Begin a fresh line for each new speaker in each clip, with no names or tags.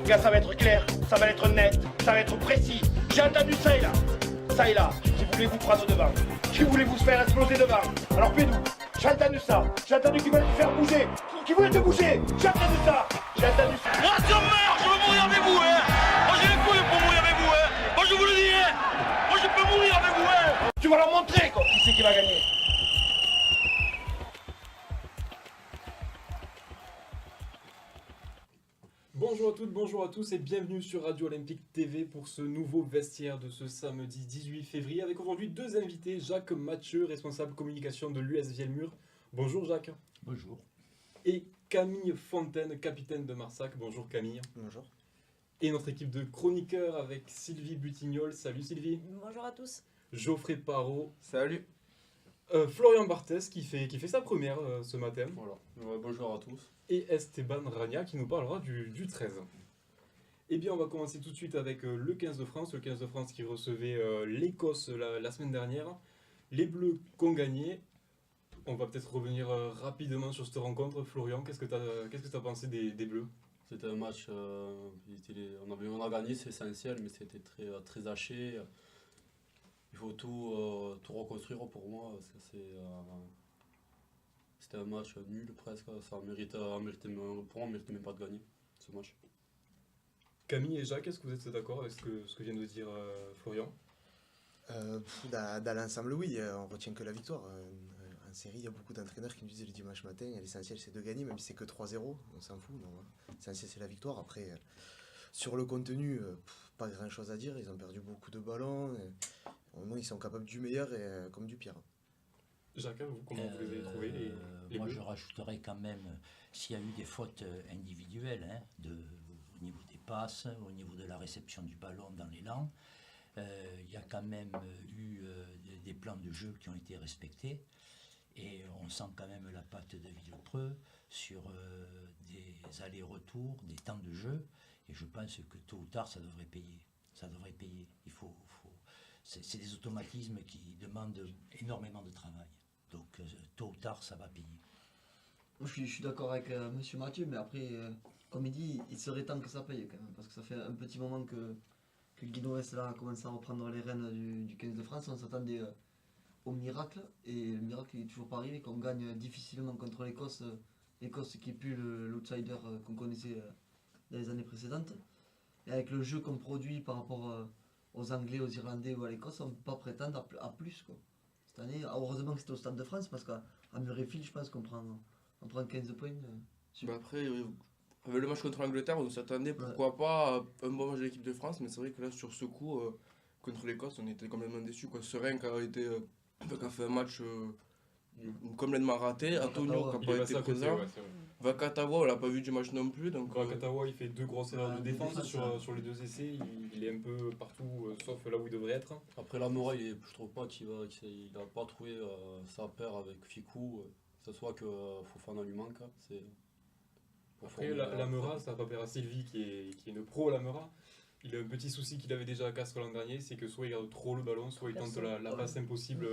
Gars, ça va être clair, ça va être net, ça va être précis. J'ai entendu ça et là. Ça et là, qui voulez vous prendre devant, qui voulez vous faire exploser devant. Alors Pédou, j'ai entendu ça, j'ai entendu qu'ils veulent te faire bouger, qui voulaient te bouger, j'ai entendu ça, j'ai entendu ça.
Moi sur meurt, je veux mourir avec vous, hein. Moi j'ai les couilles pour mourir avec vous, hein. Moi je vous le dis, hein. Moi je peux mourir avec vous, hein.
Tu vas leur montrer quoi, qui c'est qui va gagner.
Bonjour à toutes, bonjour à tous et bienvenue sur Radio Olympique TV pour ce nouveau vestiaire de ce samedi 18 février avec aujourd'hui deux invités, Jacques Mathieu, responsable communication de l'US Vielmur. Bonjour Jacques.
Bonjour.
Et Camille Fontaine, capitaine de Marsac. Bonjour Camille.
Bonjour.
Et notre équipe de chroniqueurs avec Sylvie Butignol. Salut Sylvie.
Bonjour à tous.
Geoffrey Parot.
Salut.
Florian Barthès qui fait sa première ce matin.
Voilà. Bonjour à tous.
Et Esteban Rania qui nous parlera du 13. Eh bien, on va commencer tout de suite avec le 15 de France. Le 15 de France qui recevait l'Écosse la semaine dernière. Les Bleus qui ont gagné. On va peut-être revenir rapidement sur cette rencontre. Florian, qu'est-ce que tu as pensé des Bleus ?
C'était un match, on a gagné, c'est essentiel, mais c'était très haché. Il faut tout reconstruire pour moi. C'était un match nul presque. Pour moi, on ne méritait même pas de gagner ce match.
Camille et Jacques, est-ce que vous êtes d'accord avec ce que vient de dire Florian ?
Dans l'ensemble, oui, on retient que la victoire. En série, il y a beaucoup d'entraîneurs qui nous disaient le dimanche matin, l'essentiel c'est de gagner, même si c'est que 3-0, on s'en fout. L'essentiel c'est la victoire. Après, sur le contenu, pas grand chose à dire. Ils ont perdu beaucoup de ballons. Au moins, ils sont capables du meilleur et comme du pire.
Jacques, comment vous les avez trouvés les
Moi,
Bleus ?
je rajouterais quand même, s'il y a eu des fautes individuelles, au niveau des passes, au niveau de la réception du ballon dans l'élan, il y a quand même eu des plans de jeu qui ont été respectés. Et on sent quand même la patte de Villepreux sur des allers-retours, des temps de jeu. Et je pense que tôt ou tard, ça devrait payer. Ça devrait payer. C'est des automatismes qui demandent énormément de travail. Donc tôt ou tard, ça va payer.
Moi, je suis d'accord avec Monsieur Mathieu, mais après, comme il dit, il serait temps que ça paye quand même. Parce que ça fait un petit moment que Guido Restela a commencé à reprendre les rênes du 15 de France. On s'attendait au miracle, et le miracle n'est toujours pas arrivé, qu'on gagne difficilement contre l'Écosse, l'Écosse qui est plus l'outsider qu'on connaissait dans les années précédentes. Et avec le jeu qu'on produit par rapport aux Anglais, aux Irlandais ou à l'Écosse, on ne peut pas prétendre à plus, quoi. Cette année, heureusement que c'était au Stade de France, parce qu'à Murrayfield, je pense qu'on prend 15 points.
Après, avec le match contre l'Angleterre, on s'attendait pourquoi pas à un bon match de l'équipe de France, mais c'est vrai que là, sur ce coup, contre l'Écosse, on était complètement déçus. Serein qui a fait un match complètement raté. Antonio qui n'a pas été présent. Vakatawa, on l'a pas vu du match non plus.
Vakatawa, il fait deux grosses erreurs de défense sur les deux essais. Il est un peu partout, sauf là où il devrait être.
Après Lamora, je trouve pas qu'il n'a pas trouvé sa paire avec Ficou. Que ce soit que Fofana lui manque.
Après, Lamora, ça va pas à Sylvie qui est une pro Lamora. Il a un petit souci qu'il avait déjà à Castres l'an dernier, c'est que soit il garde trop le ballon, soit il tente la passe impossible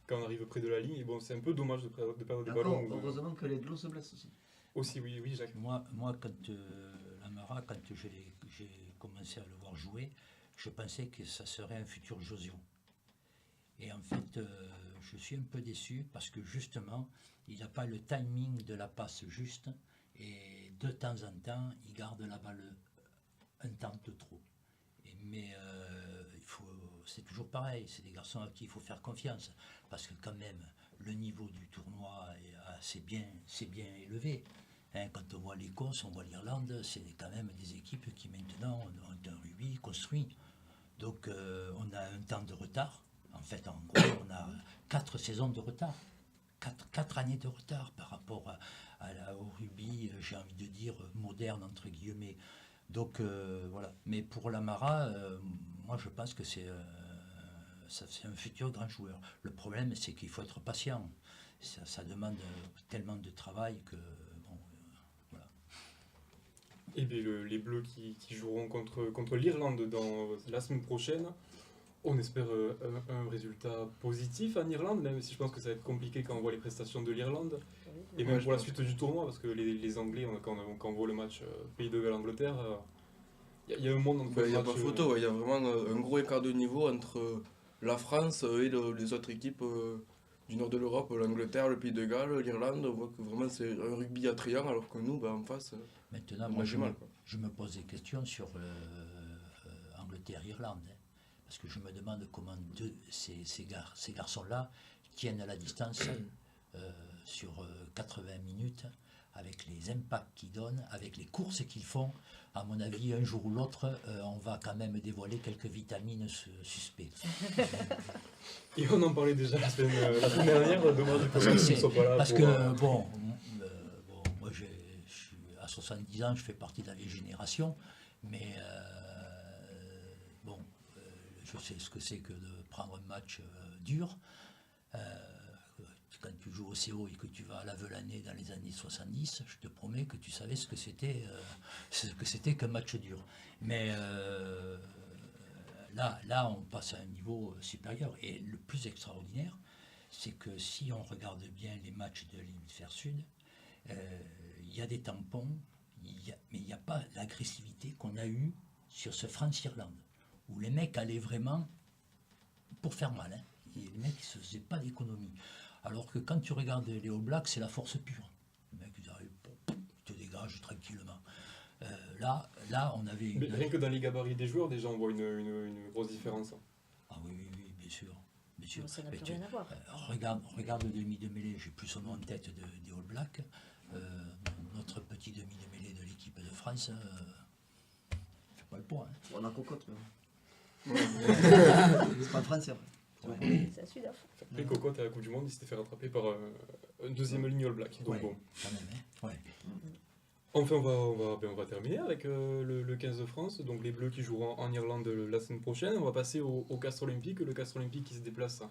quand on arrive près de la ligne. Et bon, c'est un peu dommage de perdre des ballons.
Heureusement que les Glos se blessent aussi.
Aussi, oui, Jacques.
Moi quand Lamara, quand j'ai commencé à le voir jouer, je pensais que ça serait un futur Josion. Et en fait, je suis un peu déçu parce que justement, il n'a pas le timing de la passe juste. Et de temps en temps, il garde la balle un temps de trop. Mais c'est toujours pareil, c'est des garçons à qui il faut faire confiance. Parce que quand même, le niveau du tournoi c'est bien élevé. Quand on voit l'Écosse, on voit l'Irlande, c'est quand même des équipes qui maintenant ont un rugby construit. Donc on a un temps de retard. En fait, en gros, on a 4 saisons de retard. 4 années de retard par rapport au rugby, j'ai envie de dire, moderne, entre guillemets. Donc voilà. Mais pour Lamara, moi je pense que c'est un futur grand joueur. Le problème, c'est qu'il faut être patient. Ça demande tellement de travail que voilà.
Et bien les Bleus qui joueront contre l'Irlande la semaine prochaine. On espère un résultat positif en Irlande, même si je pense que ça va être compliqué quand on voit les prestations de l'Irlande. Et même
Ouais,
pour la
je
suite du tournoi, parce que les Anglais, quand on voit le match Pays de Galles-Angleterre, il y a un monde entre
Il
le
n'y a
match.
pas photo, il y a vraiment un gros écart de niveau entre la France et les autres équipes du nord de l'Europe, l'Angleterre, le Pays de Galles, l'Irlande. On voit que vraiment c'est un rugby attrayant, alors que nous, en face,
Maintenant,
on
moi,
a du mal. Quoi.
je me pose des questions sur Angleterre-Irlande. Parce que je me demande comment ces garçons-là tiennent à la distance sur 80 minutes, avec les impacts qu'ils donnent, avec les courses qu'ils font. À mon avis, un jour ou l'autre, on va quand même dévoiler quelques vitamines suspectes.
Et on en parlait déjà la semaine dernière, dommage que
Parce
ne soit pas là.
parce
pour,
que, bon, moi je suis à 70 ans, je fais partie de la vieille génération, mais bon, je sais ce que c'est que de prendre un match dur. Quand tu joues au CO et que tu vas à la Velanais dans les années 70, je te promets que tu savais ce que c'était qu'un match dur. Mais là, on passe à un niveau supérieur. Et le plus extraordinaire, c'est que si on regarde bien les matchs de l'hémisphère sud, il y a des tampons, mais il n'y a pas l'agressivité qu'on a eue sur ce France-Irlande, où les mecs allaient vraiment pour faire mal. Hein. Et les mecs ne se faisaient pas d'économie. Alors que quand tu regardes les All Blacks, c'est la force pure. Les mecs, ils arrivent, ils te dégagent tranquillement. Là, on avait
Mais rien que dans les gabarits des joueurs, déjà, on voit une grosse différence.
Ah oui, bien sûr. Bien sûr.
Ça n'a
Mais
plus rien à voir.
regarde le demi de mêlée, j'ai plus son nom en tête des All Blacks. Notre petit demi de mêlée de l'équipe de France, fait pas le poids. Hein.
On a cocotte, mais c'est pas le français après.
C'est à Sudaf.
Après, Cocotte à la Coupe du Monde, il s'était fait rattraper par une deuxième ligne All Black. Donc
Ouais,
bon.
quand même, hein. Ouais.
Enfin, on va terminer avec le 15 de France. Donc les Bleus qui joueront en Irlande la semaine prochaine. On va passer au Castres Olympique. Le Castres Olympique qui se déplace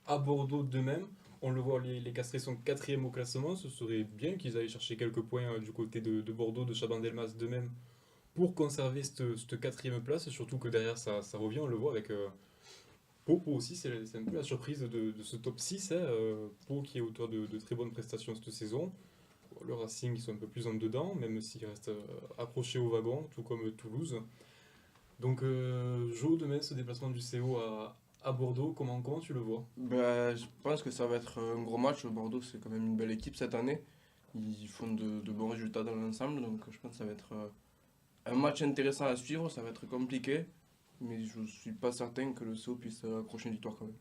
à Bordeaux de même. On le voit, les Castrés sont 4e au classement. Ce serait bien qu'ils aillent chercher quelques points du côté de Bordeaux, de Chabandelmas de même, pour conserver cette 4e place. Surtout que derrière, ça revient, on le voit avec Pau aussi. C'est un peu la surprise de ce top 6. Pau qui est auteur de très bonnes prestations cette saison. Le Racing, ils sont un peu plus en dedans, même s'ils restent accrochés au wagon, tout comme Toulouse. Donc, Jo, demain, ce déplacement du CO à Bordeaux, comment tu le vois?
Je pense que ça va être un gros match. Bordeaux, c'est quand même une belle équipe cette année. Ils font de bons résultats dans l'ensemble, donc je pense que ça va être un match intéressant à suivre. Ça va être compliqué, mais je ne suis pas certain que le CO puisse accrocher une victoire quand même.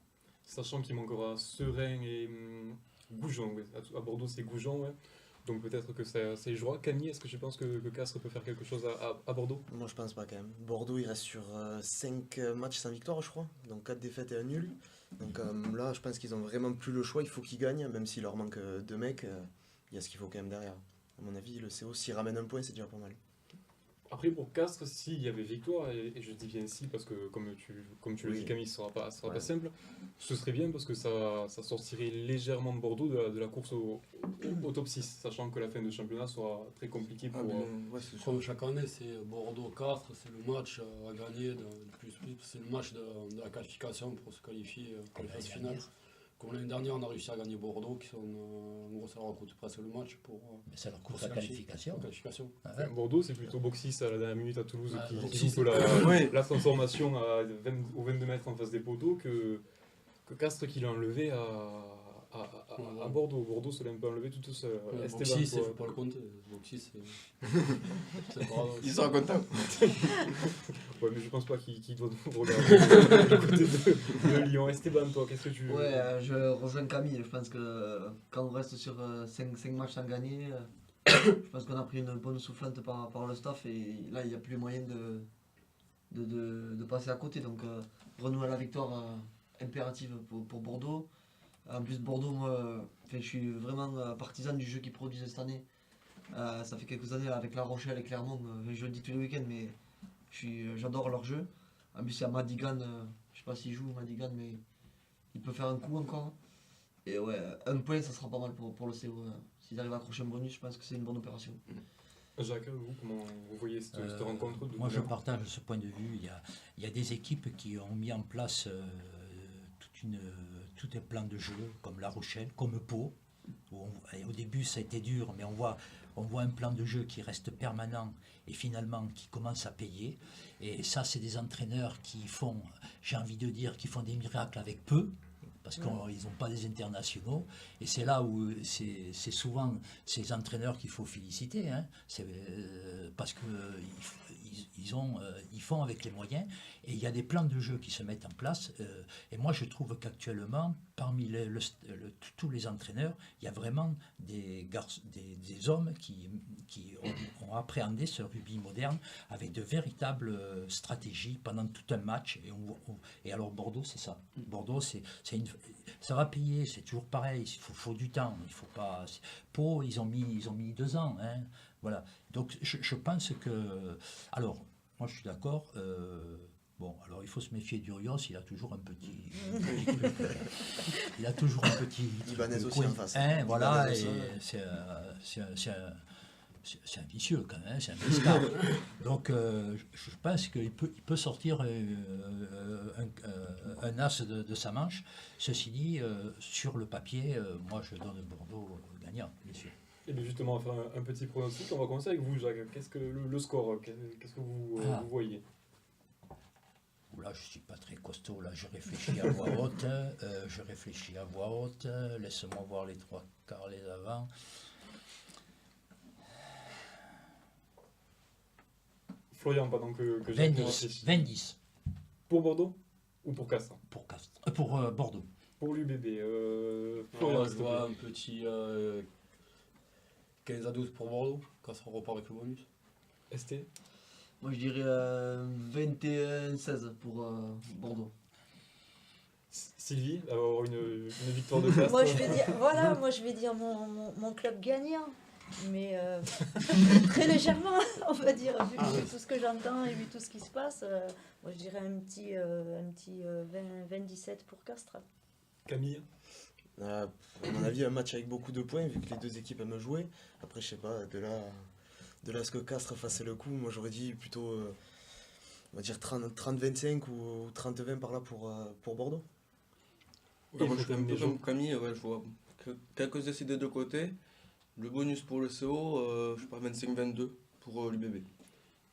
Sachant qu'il manquera Serein et Goujon. Ouais. À Bordeaux, c'est Goujon, ouais. Donc peut-être que ça y jouera. Camille, est-ce que tu penses que Castres peut faire quelque chose à Bordeaux?
Moi je pense pas quand même. Bordeaux il reste sur 5 matchs sans victoire je crois, donc 4 défaites et un nul. Donc là je pense qu'ils ont vraiment plus le choix, il faut qu'ils gagnent, même s'il leur manque 2 mecs, il y a ce qu'il faut quand même derrière. À mon avis le CO s'il ramène un point c'est déjà pas mal.
Après pour Castres, s'il y avait victoire, et je dis bien si parce que comme tu le
Oui.
dis Camille, ce sera pas
Ouais.
simple, ce serait bien parce que ça sortirait légèrement de Bordeaux de la course au top 6, sachant que la fin de championnat sera très compliquée pour...
Ouais, c'est sûr.
Comme chaque année, c'est Bordeaux-Castres, c'est le match à gagner, c'est le match de la qualification pour se qualifier pour les phases finales. Comme l'année dernière, on a réussi à gagner Bordeaux, qui sont en gros, ça leur coûte presque le match pour
Mais ça leur coûte
pour
la
se qualifier.
qualification.
La qualification.
Ah ouais.
Bordeaux, c'est plutôt Boxis à la dernière minute à Toulouse
Ah,
qui
Boxis,
loupe
Ouais.
la transformation aux 22 mètres en face des poteaux que Castres qui l'a enlevé à Bordeaux. Bordeaux se l'a un peu enlevé tout seul. Esteban,
Boxy, il
toi,
faut pas le compter. Boxy, c'est pas
Ils sont contents.
Ouais, mais je pense pas qu'il doit nous regarder du côté de Lyon. Esteban, toi, qu'est-ce que tu...
Ouais, je rejoins Camille. Je pense que quand on reste sur 5 matchs sans gagner, je pense qu'on a pris une bonne soufflante par le staff et là il n'y a plus moyen de passer à côté. Donc renouer à la victoire impérative pour Bordeaux. En plus Bordeaux, moi, je suis vraiment partisan du jeu qu'ils produisent cette année. Ça fait quelques années avec La Rochelle et Clermont, je le dis tous les week-ends, mais j'adore leur jeu. En plus il y a Madigan, je sais pas s'il joue Madigan, mais il peut faire un coup encore. Et ouais, un point ça sera pas mal pour le CO. S'ils arrivent à accrocher un bonus, je pense que c'est une bonne opération.
Jacques, vous, comment vous voyez cette rencontre de
Moi, je
demain?
partage ce point de vue. Il y a des équipes qui ont mis en place tout un plan de jeu, comme La Rochelle, comme Pau. Et au début, ça a été dur, mais on voit un plan de jeu qui reste permanent et finalement qui commence à payer. Et ça, c'est des entraîneurs qui font, j'ai envie de dire, qui font des miracles avec peu, parce qu'ils n'ont pas des internationaux. Et c'est là où c'est souvent ces entraîneurs qu'il faut féliciter, hein. Parce qu'ils font avec les moyens, et il y a des plans de jeu qui se mettent en place. Et moi, je trouve qu'actuellement, parmi tous les entraîneurs, il y a vraiment des hommes qui ont appréhendé ce rugby moderne avec de véritables stratégies pendant tout un match. Et alors Bordeaux, c'est ça. Bordeaux, ça va payer, c'est toujours pareil. Il faut du temps. Il faut pas. Pau, ils ont mis 2 ans. Hein. Voilà. Donc je pense que. Alors, moi je suis d'accord. Bon, alors il faut se méfier d'Urios, il a toujours un petit il a toujours un petit
Ibanez aussi en face.
Hein, voilà,
Ibanez
et c'est un vicieux quand même, c'est un pescard. Donc je pense qu'il peut sortir un as de sa manche. Ceci dit, sur le papier, moi je donne Bordeaux gagnant, bien sûr.
Et bien justement, on va faire un petit pronostic. On va commencer avec vous, Jacques. Qu'est-ce que le score, qu'est-ce que vous voyez?
Là, je ne suis pas très costaud, là, je réfléchis à voix haute, laisse-moi voir les 3 quarts, les avants.
Florian, pendant que Jacques réfléchit.
20-10.
Pour Bordeaux ou pour Castres?
Pour Bordeaux.
Pour l'UBB.
Florian,
Florian,
je vois un petit 15-12 pour Bordeaux, quand ça repart avec le bonus.
ST?
Moi je dirais 21-16 pour Bordeaux.
Sylvie, avoir une victoire de Castres?
Moi je vais dire mon club gagnant, mais très légèrement, on va dire, vu tout ce que j'entends et vu tout ce qui se passe. Moi je dirais un petit 20-17 pour Castres.
Camille?
À mon avis, un match avec beaucoup de points, vu que les deux équipes aiment jouer. Après, je sais pas, de là à ce que Castres fasse le coup, moi j'aurais dit plutôt, on va dire 30-25 ou 30-20 par là pour Bordeaux.
Ouais, moi je suis un peu comme Camille, ouais, je vois quelques essais des deux côtés. Le bonus pour le CO, je sais pas, 25-22 pour l'UBB.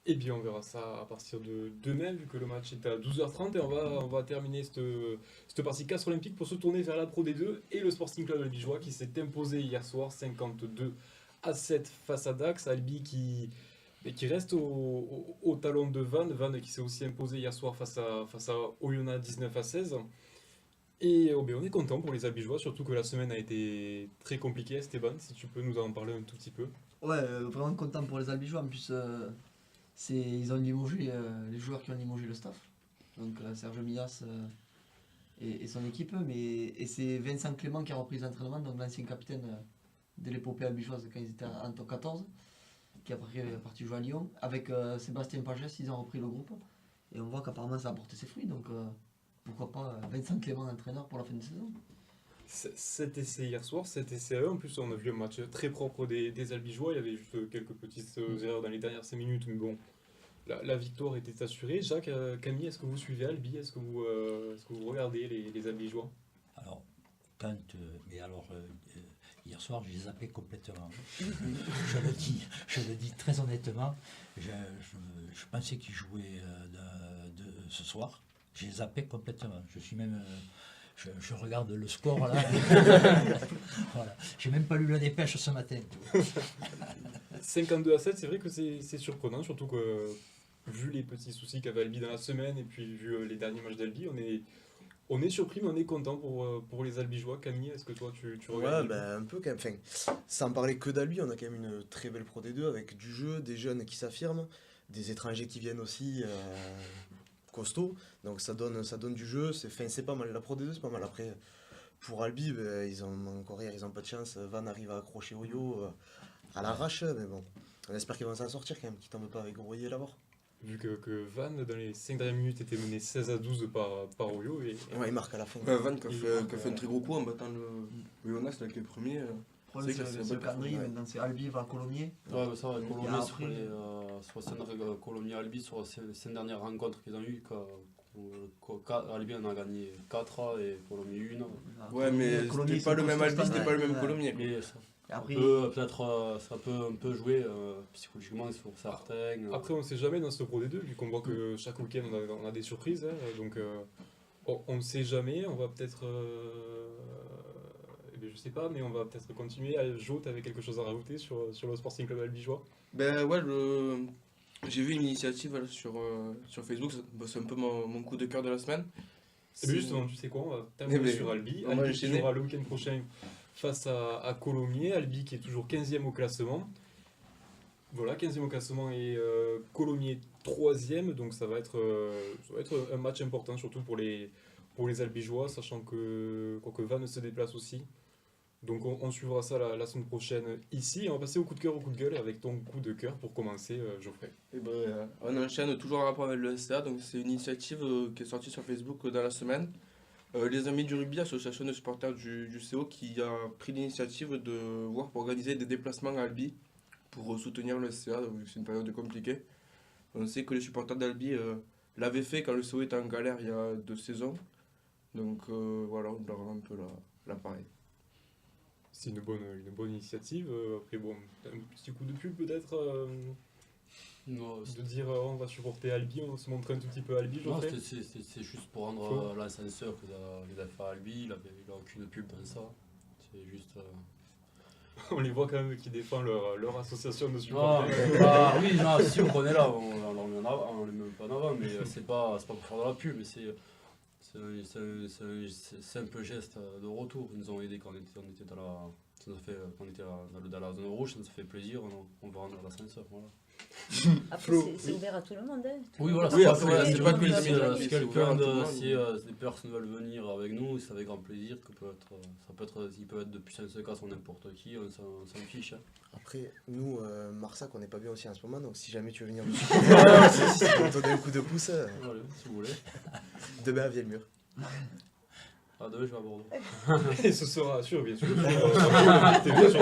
Et bien on verra ça à partir de demain, vu que le match est à 12h30, et on va terminer cette partie Castres Olympique pour se tourner vers la Pro D2 et le Sporting Club Albigeois qui s'est imposé hier soir 52-7 face à Dax. Albi qui reste au talon de Vannes qui s'est aussi imposé hier soir face à Oyonnax 19-16. Et on est content pour les Albigeois, surtout que la semaine a été très compliquée. Esteban, si tu peux nous en parler un tout petit peu.
Ouais, vraiment content pour les Albigeois. En plus, ils ont limogé les joueurs qui ont limogé le staff. Donc Serge Millas et son équipe. Et c'est Vincent Clément qui a repris les entraînements, donc l'ancien capitaine de l'épopée albigeoise quand ils étaient en top 14, qui a parti jouer à Lyon. Avec Sébastien Pagès, ils ont repris le groupe. Et on voit qu'apparemment ça a porté ses fruits. Donc pourquoi pas Vincent Clément entraîneur pour la fin de saison.
Cet essai hier soir, cet essai en plus on a vu un match très propre des Albigeois, il y avait juste quelques petites erreurs dans les dernières 5 minutes, mais bon, la victoire était assurée. Jacques, Camille, est-ce que vous suivez Albi? Est-ce que vous regardez les Albigeois?
Alors, hier soir, j'ai zappé complètement. je le dis très honnêtement, je pensais qu'ils jouaient ce soir, j'ai zappé complètement. Je suis même... Je regarde le score là. Voilà. J'ai même pas lu la dépêche ce matin.
52-7, c'est vrai que c'est surprenant, surtout que vu les petits soucis qu'avait Albi dans la semaine et puis vu les derniers matchs d'Albi, on est surpris mais on est content pour les Albigeois. Camille, est-ce que toi tu regardes?
Ouais, un peu quand même. Enfin, sans parler que d'Albi, on a quand même une très belle Pro D2 avec du jeu, des jeunes qui s'affirment, des étrangers qui viennent aussi. Costaud, donc ça donne du jeu, c'est pas mal, la Pro D2 c'est pas mal. Après pour Albi, ils ont pas de chance, Van arrive à accrocher Oyo à l'arrache, mais bon, on espère qu'ils vont s'en sortir quand même, qu'ils tombent pas avec Royer là-bas.
Vu que Van dans les 5 dernières minutes était mené 16-12 par Oyo et
ouais, il marque à la fin.
Van qui a fait un très gros coup en battant le Oyonnax avec les premiers.
C'est le calendrier, maintenant c'est Albi va à Colomiers.
Ouais, ça va, Colomiers
après...
sur Colomiers Albi, sur ces dernières rencontres qu'ils ont eues, Albi en a gagné 4 et Colomiers 1.
Ouais, mais c'était pas le même Albi, c'était pas le même Colomiers.
Mais ça,
Après,
ça peut un peu jouer psychologiquement sur certains.
Après, on ne sait jamais dans ce Pro D2, vu qu'on voit que chaque week-end on a des surprises. Hein, donc, on ne sait jamais. On va peut-être. Je sais pas, mais on va peut-être continuer. Jote avec quelque chose à rajouter sur le Sporting Club albigeois.
Ben ouais, j'ai vu une initiative là, sur Facebook, c'est un peu mon coup de cœur de la semaine.
Et bien justement, tu sais quoi, on va terminer sur Albi.
on va
Albi qui
enchaîner.
jouera le week-end prochain face à Colomiers. Albi qui est toujours 15e au classement. Voilà, 15e au classement et Colomiers 3e. Donc ça va être un match important, surtout pour les albigeois, sachant que Vannes se déplace aussi. Donc on suivra ça la semaine prochaine ici. Et on va passer au coup de cœur, au coup de gueule avec ton coup de cœur pour commencer, Geoffrey.
Et ben, on enchaîne toujours en rapport avec le SCA, donc c'est une initiative qui est sortie sur Facebook dans la semaine. Les Amis du Rugby, association de supporters du CO, qui a pris l'initiative de voir pour organiser des déplacements à Albi pour soutenir le SCA, vu que c'est une période compliquée. On sait que les supporters d'Albi l'avaient fait quand le CO était en galère il y a 2 saisons. Donc voilà, on leur rend un peu l'appareil.
C'est une bonne initiative. Après, bon, un petit coup de pub peut-être
Non,
de dire on va supporter Albi, on va se montrer un tout petit peu Albi,
non,
Geoffrey.
c'est juste pour rendre l'ascenseur que les a fait à Albi, il a aucune pub dans ça. C'est juste.
On les voit quand même qui défendent leur association de
Non,
supporters.
oui, non, si on connaît là, on les met pas en avant, mais c'est pas pour faire de la pub, mais c'est un simple geste de retour. Ils nous ont aidés quand on était dans la zone rouge, ça nous a fait plaisir, on va rendre l'ascenseur. Voilà.
Après, c'est ouvert à tout le monde. Hein.
Oui, voilà,
Oui,
c'est pas que les
c'est
amis. Si
si
des personnes veulent venir avec nous, c'est avec grand plaisir. Ils peuvent être depuis Saint-Secas ou n'importe qui, on s'en fiche. Hein.
Après, nous, Marsac, on n'est pas bien aussi en ce moment, donc si jamais tu veux venir nous supporter, donner un coup de pouce,
Allez, si vous voulez.
demain à Vielmur.
Ah, demain, je vais à Bordeaux.
Et ce sera sûr, bien sûr. T'es bien sûr.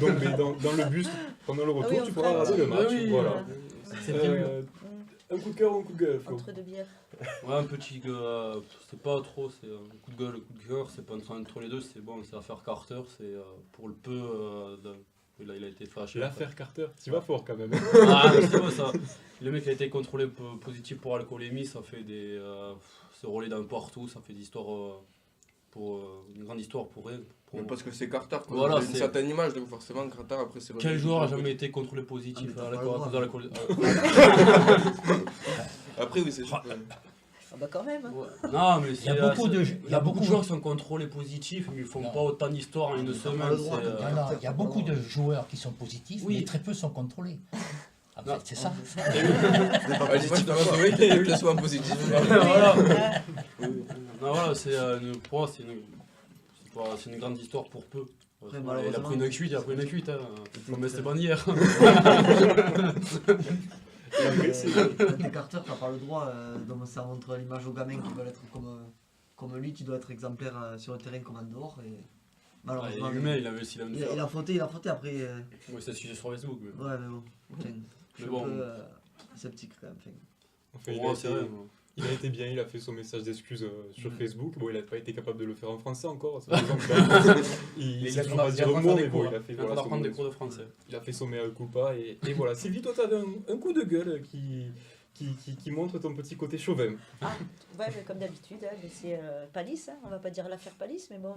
Donc, mais dans le bus, pendant le retour,
Ah oui, on
tu pourras
fera
rater le match.
oui,
Voilà.
C'est prévu.
Un coup de cœur ou un coup de gueule, Flo?
Entre deux bières.
Ouais, un petit. C'est pas trop, c'est un coup de gueule, un coup de cœur, c'est pas entre les deux, c'est bon, c'est l'affaire Carter, c'est pour le peu. Il a été fâché.
L'affaire Carter, tu vas fort quand même.
Ah, c'est vrai, ça. Le mec a été contrôlé positif pour alcoolémie, ça fait des. Se relayer d'un partout, ça fait d'histoire. Une grande histoire pour rien.
Mais parce que c'est Carter, quoi.
Voilà,
C'est une certaine image, donc forcément Carter après c'est.
Quel joueur a jamais été contrôlé positif
Ah,
à
mais t'as
l'alcool,
pas
à
le
cause de
droit.
l'alcool
Après oui c'est sûr.
Ah bah quand même. Hein.
Ouais. Non, mais
Il y a beaucoup
de joueurs qui sont contrôlés positifs, mais ils font pas autant d'histoire en une semaine.
le droit,
c'est,
t'as
Non, il y a beaucoup de joueurs qui sont positifs,
Oui.
mais très peu sont contrôlés. En fait, c'est ça.
Ah, dis-moi, je t'en avouer qu'il est souvent positif.
Voilà. Non, voilà, pour moi, c'est une grande histoire pour peu.
Après,
Il a
malheureusement,
pris une cuite, il a pris une cuite. Hein. Mais c'était pas hier.
T'es Carter, t'as pas le droit, donc ça montre l'image aux gamins qui veulent être comme lui, tu dois être exemplaire sur le terrain comme en dehors. Et
Il
malheureusement,
est humain, il avait aussi la même
il a fauté après.
Oui, c'est sujet sur Facebook. Mais...
Ouais, mais bon. Tiens, je suis
bon.
un peu sceptique quand même.
Enfin,
Pour moi, c'est rien.
il a été bien, il a fait son message d'excuses sur Facebook. Bon, il n'a pas été capable de le faire en français encore. Ça fait longtemps il sait toujours pas dire un mot, mais bon, il a fait
Il va
voilà,
prendre des cours de français.
il a fait son mea culpa. Et voilà. Sylvie, toi, tu avais un coup de gueule qui montre ton petit côté chauvin.
Ah, ouais, mais comme d'habitude, hein, mais c'est Palis, hein, on va pas dire l'affaire Palis, mais bon.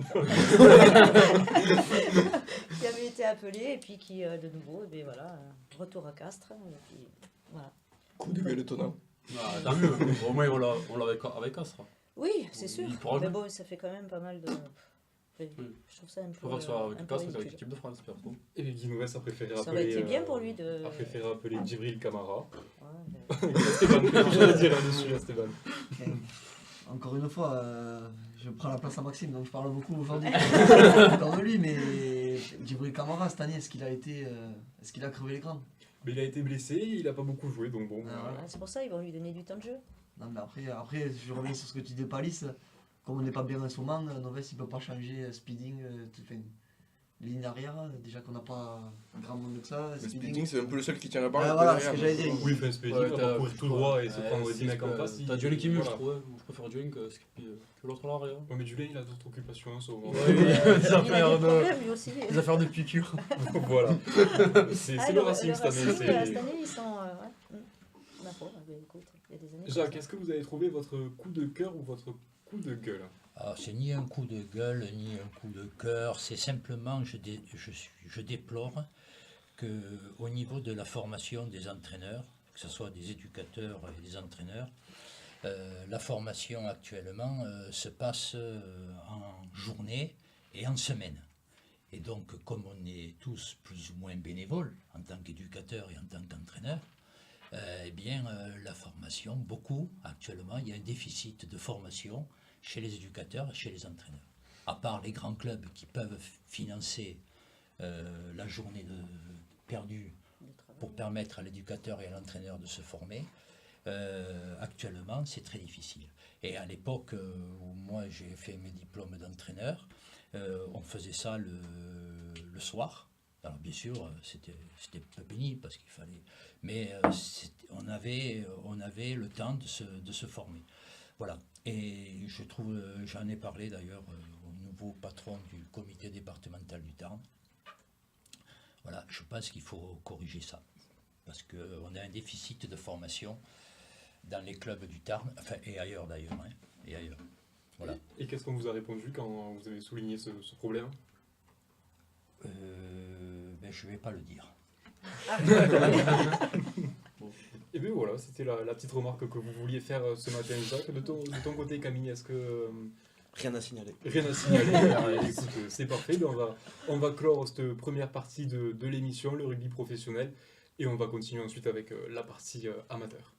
Qui avait été appelé et puis qui, de nouveau, ben voilà, retour à Castres. Et puis, voilà.
Coup de gueule étonnant.
Ah, tant mieux. Au moins, on l'a avec Astra.
Oui, c'est sûr.
Il pourra
Mais
jouer.
bon, ça fait quand même pas mal de. Je trouve ça un peu.
Je préfère que ce soit avec
un peu
Castres qu'avec
ridicule.
l'équipe de France, perso.
Et Guy Noves a préféré
Ça
appeler.
aurait été bien pour lui de.
A préféré appeler Djibril Camara.
Ouais,
Esteban, je vais dire là-dessus, Esteban.
Encore une fois, je prends la place à Maxime, donc je parle beaucoup aujourd'hui. Comme lui, mais Djibril Camara cette année, est-ce qu'il a crevé l'écran?
Mais il a été blessé, il n'a pas beaucoup joué, donc bon.
Ah,
Ah, c'est pour ça ils vont lui donner du temps de jeu.
Non, mais après, je reviens sur ce que tu dis de Palis. Comme on n'est pas bien en ce moment, Noves il peut pas changer speeding. ligne arrière, déjà qu'on n'a pas grand monde que ça.
Le Speeding, c'est un peu le seul qui tient la barre.
Ouais,
un peu
voilà,
derrière,
ce que j'allais
donc,
dire.
Oui, Speeding,
Ouais,
on
t'as-
va courir tout droit et se prendre 10 mecs en
c'est-
face.
T'as Julien qui mieux, je
voilà.
trouve. Ouais. Je préfère Julien que l'autre à l'arrière.
Ouais, mais Julien, il a d'autres occupations en ce moment.
Ouais,
Il a des
affaires de-
problèmes lui aussi.
Les affaires de piqûres.
Voilà. C'est
Ah,
le Racing cette année.
Racing,
c'est-
cette année, ils sont. Ouais. D'accord, bah, écoute, il y a des années.
Jacques, est-ce que vous avez trouvé votre coup de cœur ou votre coup de gueule?
Alors, c'est ni un coup de gueule, ni un coup de cœur, c'est simplement, je déplore qu'au niveau de la formation des entraîneurs, que ce soit des éducateurs et des entraîneurs, la formation actuellement se passe en journée et en semaine. Et donc, comme on est tous plus ou moins bénévoles en tant qu'éducateurs et en tant qu'entraîneurs, eh bien, la formation, beaucoup, actuellement, il y a un déficit de formation chez les éducateurs et chez les entraîneurs. À part les grands clubs qui peuvent financer la journée perdue pour permettre à l'éducateur et à l'entraîneur de se former, actuellement, c'est très difficile. Et à l'époque où moi j'ai fait mes diplômes d'entraîneur, on faisait ça le soir. Alors bien sûr, c'était un peu pénible parce qu'il fallait... Mais on avait le temps de se former. Voilà. Et je trouve, j'en ai parlé d'ailleurs au nouveau patron du comité départemental du Tarn. Voilà, je pense qu'il faut corriger ça. Parce qu'on a un déficit de formation dans les clubs du Tarn, enfin, et ailleurs d'ailleurs. Hein, et ailleurs. Voilà.
Et qu'est-ce qu'on vous a répondu quand vous avez souligné ce problème?
Ben, je ne vais pas le dire.
Et bien voilà, c'était la petite remarque que vous vouliez faire ce matin, Jacques. De ton côté, Camille, est-ce que...
Rien à signaler.
Rien à signaler. Alors, écoute, c'est parfait. Ben, on va clore cette première partie de l'émission, le rugby professionnel, et on va continuer ensuite avec la partie amateur.